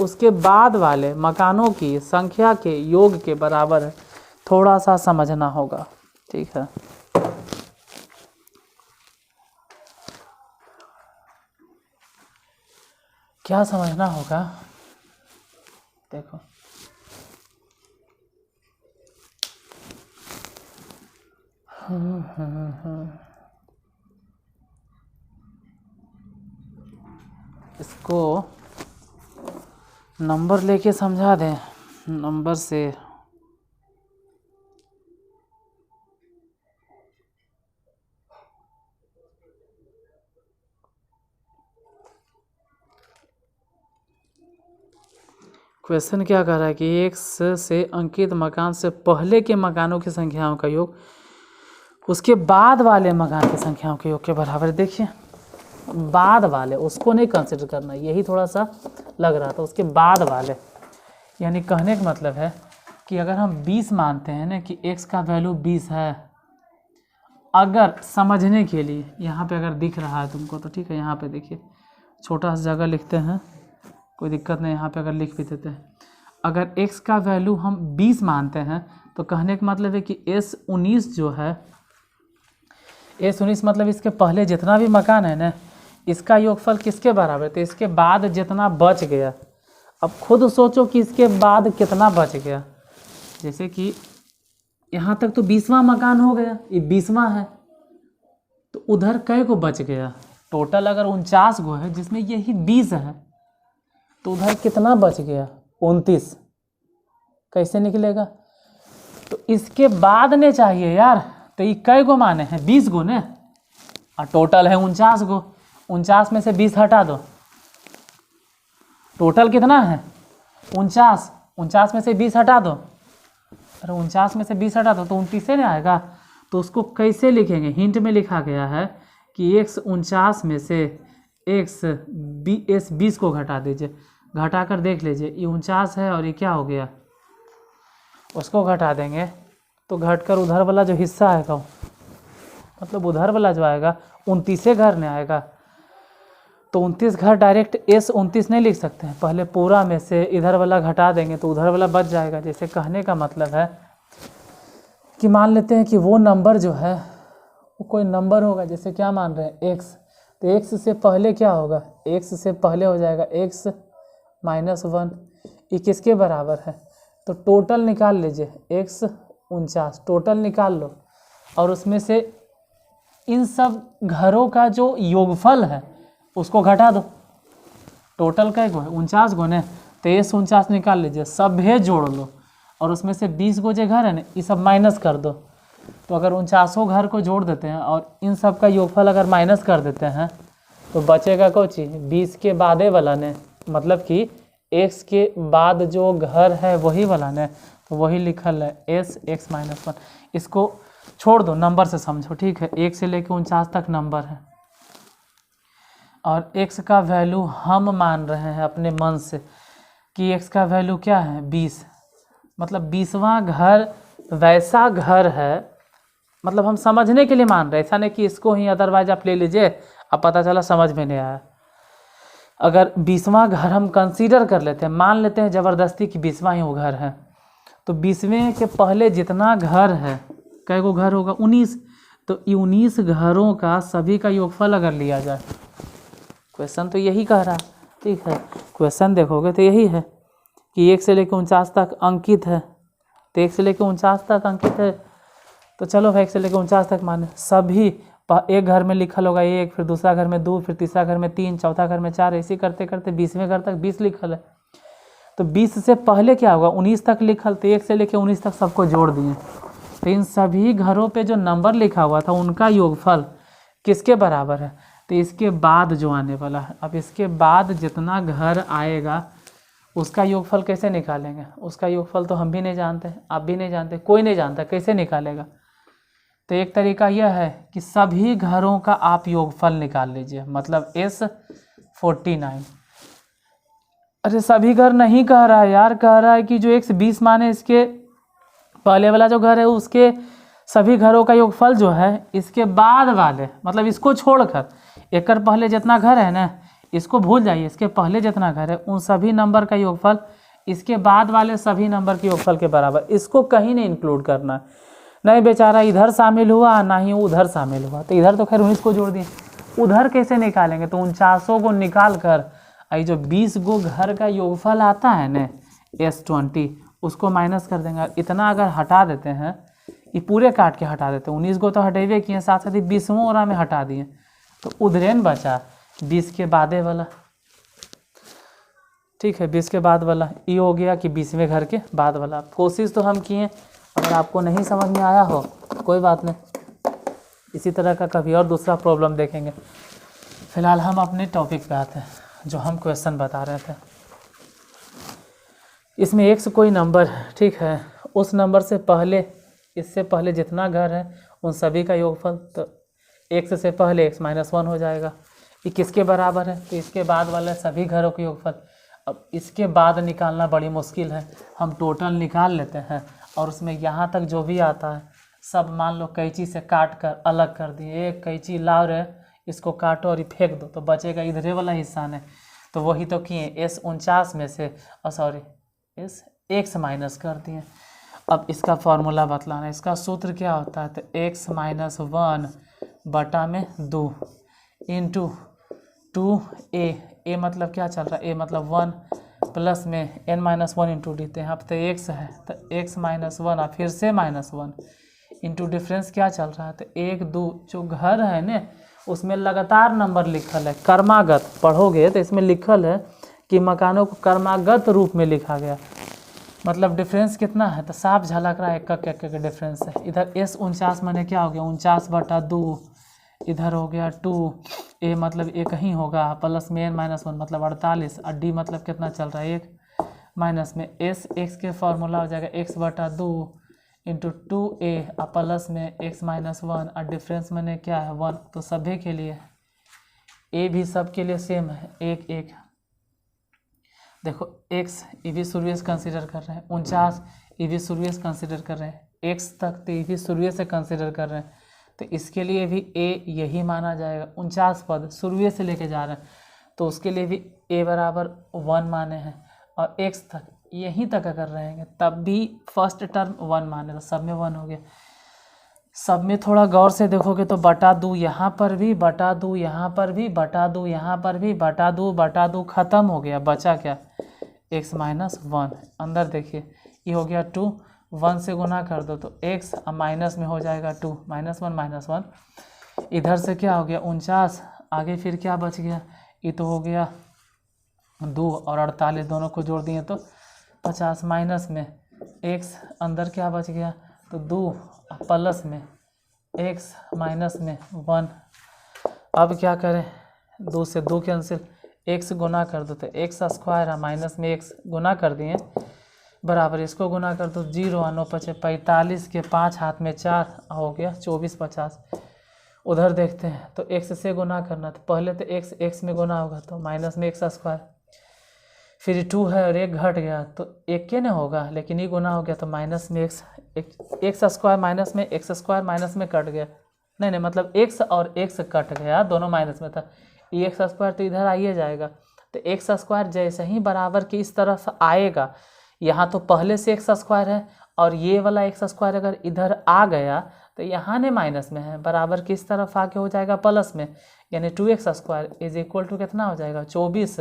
उसके बाद वाले मकानों की संख्या के योग के बराबर है। थोड़ा सा समझना होगा, ठीक है। क्या समझना होगा, देखो इसको नंबर लेके समझा दें, नंबर से। क्वेश्चन क्या कह रहा है कि एक्स से अंकित मकान से पहले के मकानों की संख्याओं का योग उसके बाद वाले मकान की संख्याओं के योग के बराबर। देखिए बाद वाले उसको नहीं कंसिडर करना, यही थोड़ा सा लग रहा था, उसके बाद वाले। यानी कहने का मतलब है कि अगर हम 20 मानते हैं ना कि x का वैल्यू 20 है, अगर समझने के लिए यहाँ पे अगर दिख रहा है तुमको तो ठीक है, यहाँ पे देखिए छोटा सा जगह लिखते हैं, कोई दिक्कत नहीं, यहाँ पे अगर लिख भी देते हैं। अगर x का वैल्यू हम 20 मानते हैं तो कहने का मतलब है कि S19 जो है, S19 मतलब इसके पहले जितना भी मकान है ना, इसका योगफल किसके बराबर, तो इसके बाद जितना बच गया। अब खुद सोचो कि इसके बाद कितना बच गया। जैसे कि यहाँ तक तो 20वां मकान हो गया, ये 20वां है, तो उधर कई को बच गया, टोटल अगर 49 गो है जिसमें यही 20 है, तो उधर कितना बच गया, 29। कैसे निकलेगा, तो इसके बाद ने चाहिए यार, तो ये कई गो माने हैं, 20 गो ने, और टोटल है 49 गो। 49 में से 20 हटा दो, टोटल कितना है 49। 49 में से 20 हटा दो, अरे 49 में से 20 हटा दो तो 29 से नहीं आएगा। तो उसको कैसे लिखेंगे, हिंट में लिखा गया है कि x 49 में से s 20 को घटा दीजिए। घटा कर देख लीजिए, ये 49 है और ये क्या हो गया, उसको घटा देंगे तो घटकर उधर वाला जो हिस्सा आएगा, मतलब उधर वाला जो आएगा 29 घर नहीं आएगा। तो 29 घर डायरेक्ट S29 नहीं लिख सकते हैं, पहले पूरा में से इधर वाला घटा देंगे तो उधर वाला बच जाएगा। जैसे कहने का मतलब है कि मान लेते हैं कि वो नंबर जो है वो कोई नंबर होगा, जैसे क्या मान रहे हैं x, तो x से पहले क्या होगा, x से पहले हो जाएगा x -1, ये किसके बराबर है, तो टोटल निकाल लीजिए, x 49 टोटल निकाल लो और उसमें से इन सब घरों का जो योगफल है उसको घटा दो। टोटल कै गो है 49 गो ने, तो S 49 निकाल लीजिए, सब भेज जोड़ लो और उसमें से 20 गो जो घर है ना ये सब माइनस कर दो। तो अगर 49 घर को जोड़ देते हैं और इन सब का योगफल अगर माइनस कर देते हैं तो बचेगा कौन चीज़, 20 के बादे वाला ने, मतलब कि x के बाद जो घर है वही वाला ने, तो वही लिखल है s x -1। इसको छोड़ दो, नंबर से समझो, ठीक है। 1 से लेकर 49 तक नंबर है और x का वैल्यू हम मान रहे हैं अपने मन से कि x का वैल्यू क्या है 20, मतलब 20वां घर वैसा घर है, मतलब हम समझने के लिए मान रहे हैं, ऐसा नहीं कि इसको ही अदरवाइज आप ले लीजिए, अब पता चला समझ में नहीं आया। अगर 20वां घर हम कंसीडर कर लेते हैं, मान लेते हैं ज़बरदस्ती कि 20वां ही वो घर है, तो 20वें के पहले जितना घर है, कै गो घर होगा 19, तो 19 घरों का सभी का योगफल अगर लिया जाए, क्वेश्चन तो यही कह रहा है, ठीक है। क्वेश्चन देखोगे तो यही है कि 1 से लेकर 49 तक अंकित है, तो 1 से लेकर 49 तक अंकित है, तो चलो भाई 1 से लेकर 49 तक माने सभी, एक घर में लिखल होगा 1, फिर दूसरा घर में 2, फिर तीसरा घर में 3, चौथा घर में 4, ऐसे करते करते 20वें घर तक 20 लिखल है। तो 20 से पहले क्या होगा 19 तक लिखल, तो 1 से लेकर 19 तक सबको जोड़ दिए, तो इन सभी घरों पे जो नंबर लिखा हुआ था उनका योगफल किसके बराबर है, तो इसके बाद जो आने वाला है। अब इसके बाद जितना घर आएगा उसका योगफल कैसे निकालेंगे, उसका योगफल तो हम भी नहीं जानते, आप भी नहीं जानते, कोई नहीं जानता, कैसे निकालेगा। तो एक तरीका यह है कि सभी घरों का आप योगफल निकाल लीजिए, मतलब S49। अरे सभी घर नहीं कह रहा है यार, कह रहा है कि जो 120 माने इसके पहले वाला जो घर है उसके सभी घरों का योगफल जो है इसके बाद वाले, मतलब इसको छोड़कर, एक पहले जितना घर है ना इसको भूल जाइए, इसके पहले जितना घर है उन सभी नंबर का योगफल इसके बाद वाले सभी नंबर के योगफल के बराबर, इसको कहीं नहीं इंक्लूड करना। नहीं बेचारा इधर शामिल हुआ ना ही उधर शामिल हुआ, तो इधर तो खैर 19 को जोड़ दिए, उधर कैसे निकालेंगे, तो 49 को निकाल कर आई जो 20 गो घर का योगफल आता है ना S20 उसको माइनस कर देंगे। इतना अगर हटा देते हैं, ये पूरे काट के हटा देते हैं, 19 को तो हटेबे किए, साथ साथ ही 20वां ओरा में हटा दिए, तो उधरेन बचा 20 के बादे वाला, ठीक है 20 के बाद वाला ये हो गया कि 20वें घर के बाद वाला। कोशिश तो हम किए, अगर आपको नहीं समझ में आया हो कोई बात नहीं, इसी तरह का कभी और दूसरा प्रॉब्लम देखेंगे। फिलहाल हम अपने टॉपिक पे आते हैं, जो हम क्वेश्चन बता रहे थे। इसमें x कोई नंबर है, ठीक है, उस नंबर से पहले, इससे पहले जितना घर है उन सभी का योगफल, तो x से पहले x - 1 हो जाएगा। ये किसके बराबर है? तो इसके बाद वाले सभी घरों के योगफल। अब इसके बाद निकालना बड़ी मुश्किल है, हम टोटल निकाल लेते हैं और उसमें यहाँ तक जो भी आता है सब मान लो कैंची से काट कर अलग कर दिए। एक कैंची लाओ रे, इसको काटो और फेंक दो तो बचेगा इधरे वाला हिस्सा ने, तो वही तो किए। S49 में से सॉरी इस x माइनस कर दिए। अब इसका फॉर्मूला बतलाना है, इसका सूत्र क्या होता है? तो x - 1 बटा में 2 इंटू 2a मतलब क्या चल रहा है? a मतलब 1 प्लस में n-1 इंटू डी, तो यहाँ पर तो x है तो x - 1 और फिर से -1 इंटू डिफरेंस क्या चल रहा है? तो 1 2 जो घर है ना उसमें लगातार नंबर लिखल है, क्रमागत पढ़ोगे तो इसमें लिखल है कि मकानों को क्रमागत रूप में लिखा गया। मतलब डिफरेंस कितना है? तो साफ झलक रहा है, एक एक डिफरेंस है। इधर S49 मैंने क्या हो गया? 49/2, इधर हो गया 2a मतलब एक ही होगा, प्लस में n-1 मतलब 48, और d मतलब कितना चल रहा है? 1 माइनस में s x के फॉर्मूला हो जाएगा x/2 इंटू 2a और प्लस में x - 1 और डिफरेंस मैंने क्या है 1। तो सभी के लिए a भी सब के लिए सेम है 1 1। देखो x ये भी शुरू से कंसिडर कर रहे हैं, 49 ये भी शुरू से कंसिडर कर रहे हैं, x तक तो ये भी शुरू से कंसिडर कर रहे हैं, तो इसके लिए भी a यही माना जाएगा। 49 पद शुरू से लेके जा रहे हैं तो उसके लिए भी a बराबर 1 माने हैं, और x तक यहीं तक अगर रहेंगे तब भी फर्स्ट टर्म 1 माने, तो सब में 1 हो गया। सब में थोड़ा गौर से देखोगे तो बटा 2 यहाँ पर भी, बटा 2 यहाँ पर भी, बटा 2 यहाँ पर भी, बटा 2 ख़त्म हो गया, बचा क्या? x - 1। अंदर देखिए ये हो गया 2, 1 से गुना कर दो तो x और माइनस में हो जाएगा 2 -1 -1। इधर से क्या हो गया 49, आगे फिर क्या बच गया? ये तो हो गया 2 और 48 दोनों को जोड़ दिए तो 50 माइनस में x, अंदर क्या बच गया? तो 2 प्लस में x माइनस में 1। अब क्या करें? 2 से 2 कैंसिल, x गुना कर दो तो x² माइनस में x गुना कर दिए बराबर, इसको गुना कर दो 0 और 9 × 5 45 के 5 हाथ में 4 हो गया 24 50। उधर देखते हैं तो x से गुना करना, तो पहले तो x में गुना होगा तो माइनस में x², फिर 2 है और 1 घट गया तो 1 के ना होगा, लेकिन ये गुना हो गया तो माइनस में x² माइनस में x² माइनस में कट गया, नहीं मतलब x और x कट गया, दोनों माइनस में था, ये x² तो इधर आइए जाएगा, तो x² जैसे ही बराबर की इस तरफ आएगा, यहाँ तो पहले से x² है और ये वाला x² अगर इधर आ गया तो यहाँ ने माइनस में है, बराबर किस तरफ आके हो जाएगा प्लस में, यानी 2x² इज इक्वल टू कितना हो जाएगा 24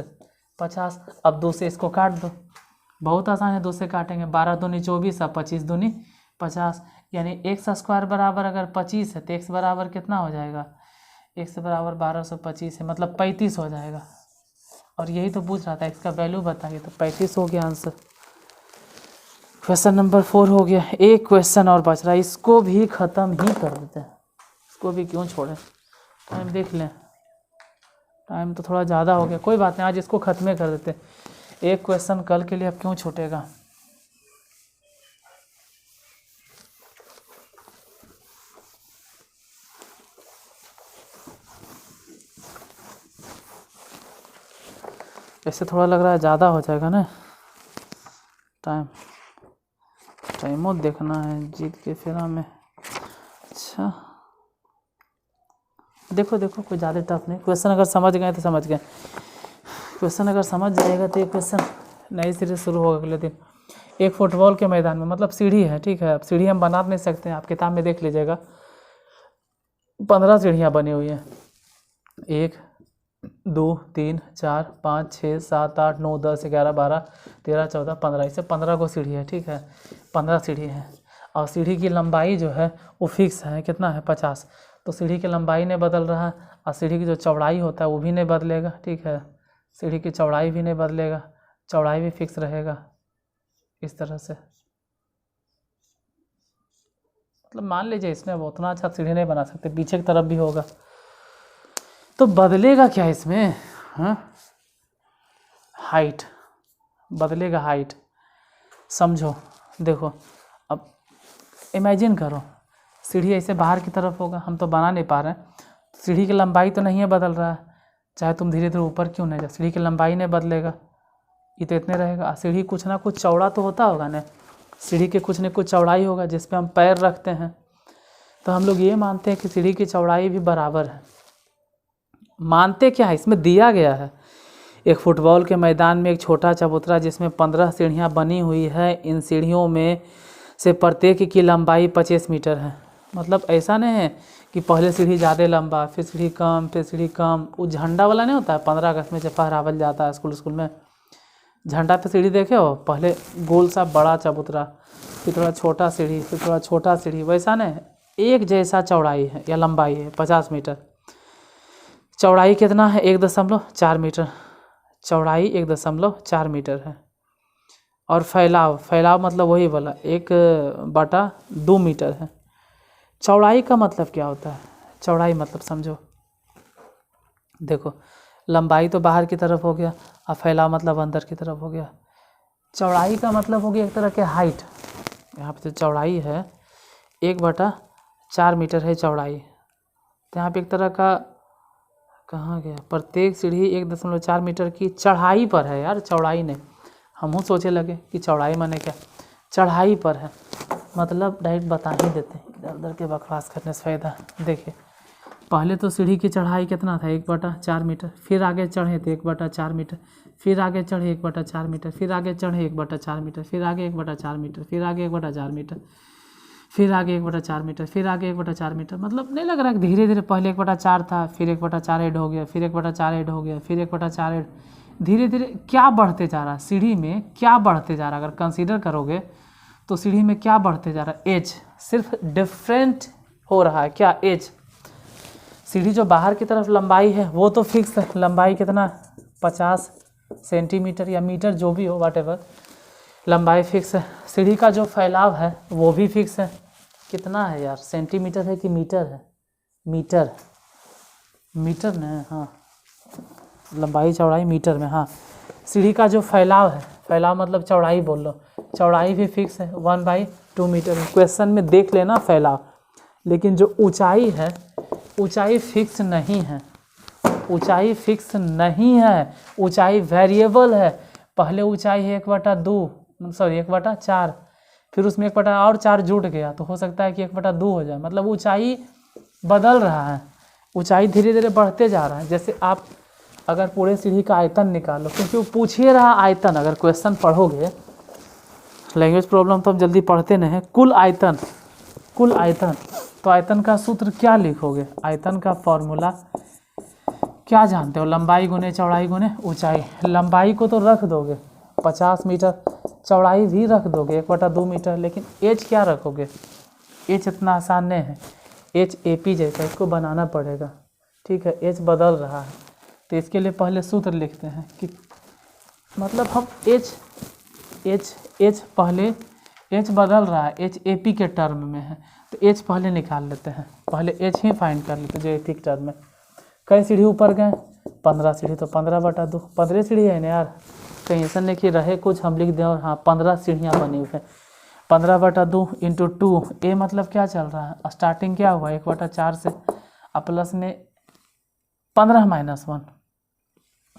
50। अब 2 से इसको काट दो, बहुत आसान है, 2 से काटेंगे 12 दूनी 24 और 25 दूनी 50, यानी x² बराबर अगर 25 है तो x बराबर कितना हो जाएगा? x बराबर 1225 है, मतलब 35 हो जाएगा। और यही तो पूछ रहा था, x का वैल्यू बताइए, तो 35 हो गया आंसर। क्वेश्चन नंबर 4 हो गया। एक क्वेश्चन और बच रहा है, इसको भी ख़त्म ही कर देते हैं, इसको भी क्यों छोड़ें, टाइम देख लें, टाइम तो थोड़ा ज़्यादा हो गया, कोई बात नहीं, आज इसको ख़त्म कर देते हैं। एक क्वेश्चन कल के लिए अब क्यों छूटेगा। ऐसे थोड़ा लग रहा है ज़्यादा हो जाएगा ना, टाइमो देखना है जीत के फेरा में। अच्छा देखो कोई ज़्यादा टफ नहीं, क्वेश्चन अगर समझ गए तो समझ गए, क्वेश्चन अगर समझ जाएगा तो ये क्वेश्चन नई सीरीज शुरू होगा अगले दिन। एक फुटबॉल के मैदान में, मतलब सीढ़ी है, ठीक है, अब सीढ़ी हम बना नहीं सकते हैं, आप किताब में देख लीजिएगा 15 सीढ़ियाँ बनी हुई हैं, 1 2 3 4 5 6 7 8 9 10 11 12 13 14 15, इससे 15 को सीढ़ी है, ठीक है, 15 सीढ़ी है, और सीढ़ी की लंबाई जो है वो फिक्स है, कितना है 50, तो सीढ़ी की लंबाई नहीं बदल रहा है, और सीढ़ी की जो चौड़ाई होता है वो भी नहीं बदलेगा, ठीक है, सीढ़ी की चौड़ाई भी नहीं बदलेगा, चौड़ाई भी फिक्स रहेगा इस तरह से। मतलब मान लीजिए इसमें अब उतना अच्छा सीढ़ी नहीं बना सकते, पीछे की तरफ भी होगा, तो बदलेगा क्या इसमें? हाँ, हाइट बदलेगा, हाइट। समझो, देखो अब इमेजिन करो, सीढ़ी ऐसे बाहर की तरफ होगा, हम तो बना नहीं पा रहे हैं, सीढ़ी की लंबाई तो नहीं है बदल रहा है, चाहे तुम धीरे धीरे ऊपर क्यों नहीं जाए, सीढ़ी की लंबाई नहीं बदलेगा, ये तो इतने रहेगा। सीढ़ी कुछ ना कुछ चौड़ा तो होता होगा ना, सीढ़ी के कुछ न कुछ चौड़ाई होगा जिस पे हम पैर रखते हैं, तो हम लोग ये मानते हैं कि सीढ़ी की चौड़ाई भी बराबर है। मानते क्या है, इसमें दिया गया है एक फुटबॉल के मैदान में एक छोटा चबूतरा जिसमें 15 सीढ़ियाँ बनी हुई है, इन सीढ़ियों में से प्रत्येक की लंबाई 25 मीटर है। मतलब ऐसा नहीं है कि पहले सीढ़ी ज़्यादा लंबा, फिर सीढ़ी कम, फिर सीढ़ी कम। वो झंडा वाला नहीं होता है 15 अगस्त में जब फहरावल जाता है स्कूल में, झंडा पे सीढ़ी देखे हो, पहले गोल सा बड़ा चबूतरा, फिर थोड़ा छोटा सीढ़ी, फिर थोड़ा छोटा सीढ़ी, वैसा नहीं, एक जैसा चौड़ाई है या लंबाई है 50 मीटर। चौड़ाई कितना है? 1.4 मीटर, चौड़ाई 1.4 मीटर है। और फैलाव मतलब वही वाला 1/2 मीटर है। चौड़ाई का मतलब क्या होता है? चौड़ाई मतलब समझो, देखो लंबाई तो बाहर की तरफ हो गया, और फैलाव मतलब अंदर की तरफ हो गया। चौड़ाई का मतलब हो गया एक तरह के हाइट। यहाँ पे तो चौड़ाई है 1/4 मीटर है चौड़ाई, तो यहाँ पे एक तरह का, कहाँ गया, प्रत्येक सीढ़ी 1.4 मीटर की चढ़ाई पर है यार, चौड़ाई नहीं। हम सोचे लगे कि चौड़ाई माने क्या, चढ़ाई पर है, मतलब डायरेक्ट बता ही देते हैं, इधर उधर के बकवास करने से फ़ायदा। देखिए पहले तो सीढ़ी की चढ़ाई कितना था? 1/4 मीटर, फिर आगे चढ़े तो 1/4 मीटर, फिर आगे चढ़े 1/4 मीटर, फिर आगे चढ़े 1/4 मीटर, फिर आगे 1/4 मीटर, फिर आगे 1/4 मीटर, फिर आगे 1/4 मीटर, फिर आगे 1/4 मीटर। मतलब नहीं लग रहा कि धीरे धीरे पहले 1/4 था, फिर 1/4 ऐड हो गया, फिर 1/4 ऐड हो गया, फिर 1/4 ऐड, धीरे धीरे क्या बढ़ते जा रहा है सीढ़ी में, क्या बढ़ते जा रहा है? अगर कंसीडर करोगे तो सीढ़ी में क्या बढ़ते जा रहा है? एज, सिर्फ डिफरेंट हो रहा है क्या? एज। सीढ़ी जो बाहर की तरफ लंबाई है वो तो फिक्स है, लंबाई कितना? 50 सेंटीमीटर या मीटर, जो भी हो, वाटेवर, लंबाई फिक्स है। सीढ़ी का जो फैलाव है वो भी फिक्स है, कितना है यार? सेंटीमीटर है कि मीटर है? मीटर, मीटर न, हाँ, लंबाई चौड़ाई मीटर में, हाँ। सीढ़ी का जो फैलाव है, फैलाव मतलब चौड़ाई बोल लो, चौड़ाई भी फिक्स है 1/2 मीटर। क्वेश्चन में देख लेना फैलाव, लेकिन जो ऊंचाई है, ऊंचाई फिक्स नहीं है, ऊंचाई फिक्स नहीं है, ऊंचाई वेरिएबल है। पहले ऊंचाई है 1/4, फिर उसमें 1/4 जुड़ गया, तो हो सकता है कि 1/2 हो जाए। मतलब ऊंचाई बदल रहा है, ऊंचाई धीरे धीरे बढ़ते जा रहा है। जैसे आप अगर पूरे सीढ़ी का आयतन निकालो, क्योंकि वो पूछ ही रहा आयतन, अगर क्वेश्चन पढ़ोगे, लैंग्वेज प्रॉब्लम तो हम जल्दी पढ़ते नहीं हैं। कुल आयतन, कुल आयतन, तो आयतन का सूत्र क्या लिखोगे? आयतन का फॉर्मूला क्या जानते हो? लंबाई गुने चौड़ाई गुने ऊंचाई। लंबाई को तो रख दोगे 50 मीटर, चौड़ाई भी रख दोगे 1/2 मीटर, लेकिन एच क्या रखोगे? एच इतना आसान नहीं है, एच AP जैसा, इसको बनाना पड़ेगा, ठीक है। एच बदल रहा है, तो इसके लिए पहले सूत्र लिखते हैं कि मतलब हम एच पहले, एच बदल रहा है, एच AP के टर्म में है, तो एच पहले निकाल लेते हैं, पहले एच ही फाइंड कर लेते हैं जो AP के टर्म में। कई सीढ़ी ऊपर गए? 15 सीढ़ी, तो 15/2, 15 सीढ़ी है ना यार, कहीं ऐसा नहीं कि रहे कुछ हम लिख दें और हाँ 15 सीढ़ियाँ बनी हुई हैं। 15/2 × 2, ए मतलब क्या चल रहा है? स्टार्टिंग क्या हुआ? 1/4 से, और प्लस में 15 - 1,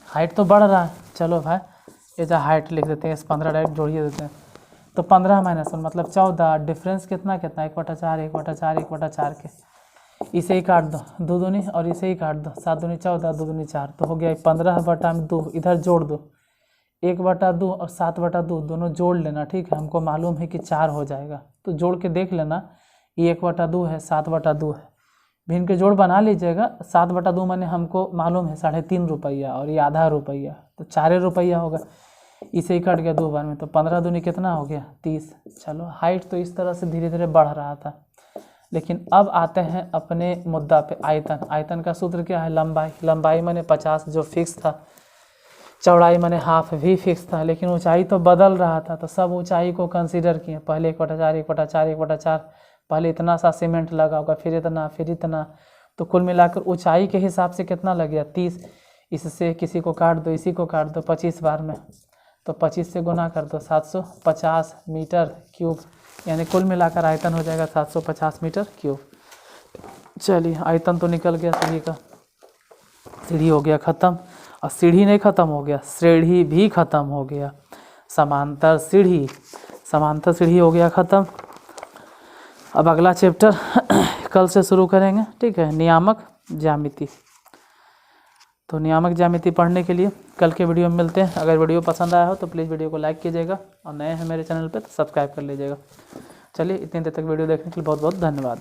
हाइट तो बढ़ रहा है। चलो भाई एज हाइट लिख देते हैं, इस 15 डायरेक्ट जोड़िए देते हैं, तो 15 - 1 मतलब 14। डिफरेंस कितना कितना? 1/4, 1/4, 1/4 के, इसे ही काट दो, 2 दूनी, और इसे ही काट दो, 7 दूनी 14, 2 दूनी 4, तो हो गया 15/2। इधर जोड़ दो, 1/2 और 7/2 दोनों जोड़ लेना, ठीक है। हमको मालूम है कि 4 हो जाएगा, तो जोड़ के देख लेना, ये 1/2 है, 7/2 है, भिन्न के जोड़ बना लीजिएगा। 7/2 मैंने हमको मालूम है 3.5 रुपया, और ये आधा रुपया, तो 4 रुपया होगा, इसे ही कट गया 2 बार में, तो 15 दूनी कितना हो गया? 30। चलो हाइट तो इस तरह से धीरे धीरे बढ़ रहा था, लेकिन अब आते हैं अपने मुद्दा पे, आयतन। आयतन का सूत्र क्या है? लंबाई, लंबाई मैंने 50 जो फिक्स था, चौड़ाई मैंने हाफ भी फिक्स था, लेकिन ऊंचाई तो बदल रहा था, तो सब ऊंचाई को कंसीडर किए। पहले 1/4 1/4 1/4, पहले इतना सा सीमेंट लगा होगा, फिर इतना, तो कुल मिलाकर ऊंचाई के हिसाब से कितना लग गया 30। इससे किसी को काट दो, इसी को काट दो 25 बार में, तो 25 से गुना कर दो 750 मीटर क्यूब, यानी कुल मिलाकर आयतन हो जाएगा 750 मीटर क्यूब। चलिए आयतन तो निकल गया सीढ़ी का। सीढ़ी हो गया ख़त्म, और सीढ़ी नहीं ख़त्म हो गया, श्रेणी भी ख़त्म हो गया। समांतर सीढ़ी हो गया ख़त्म। अब अगला चैप्टर कल से शुरू करेंगे, ठीक है, नियामक ज्यामिति। तो नियामक ज्यामिति पढ़ने के लिए कल के वीडियो में मिलते हैं। अगर वीडियो पसंद आया हो तो प्लीज़ वीडियो को लाइक कीजिएगा, और नए हैं मेरे चैनल पे तो सब्सक्राइब कर लीजिएगा। चलिए, इतनी देर तक वीडियो देखने के लिए बहुत बहुत धन्यवाद।